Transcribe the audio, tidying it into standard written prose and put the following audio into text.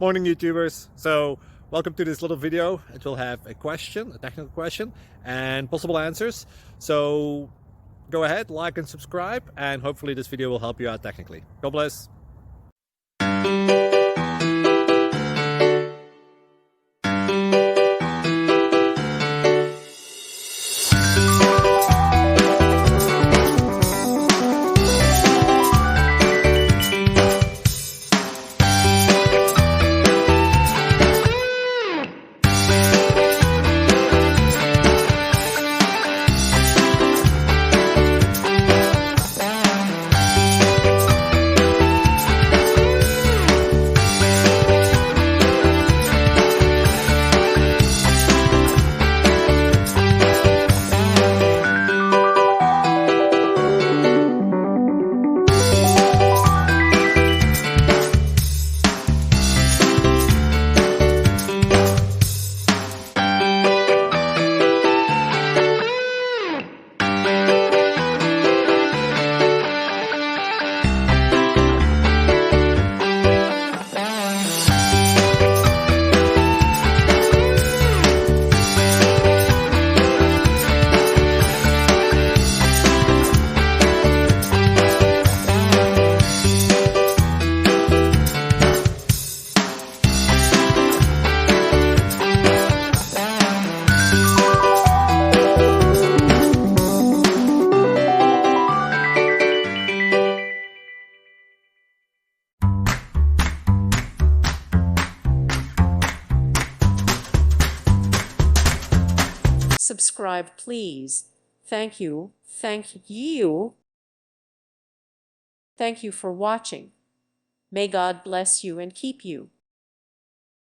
Morning YouTubers. So welcome to this little video. It will have a question, a technical question, and possible answers. So go ahead, like and subscribe, and hopefully this video will help you out technically. God bless. Subscribe, please. Thank you. Thank you. Thank you for watching. May God bless you and keep you.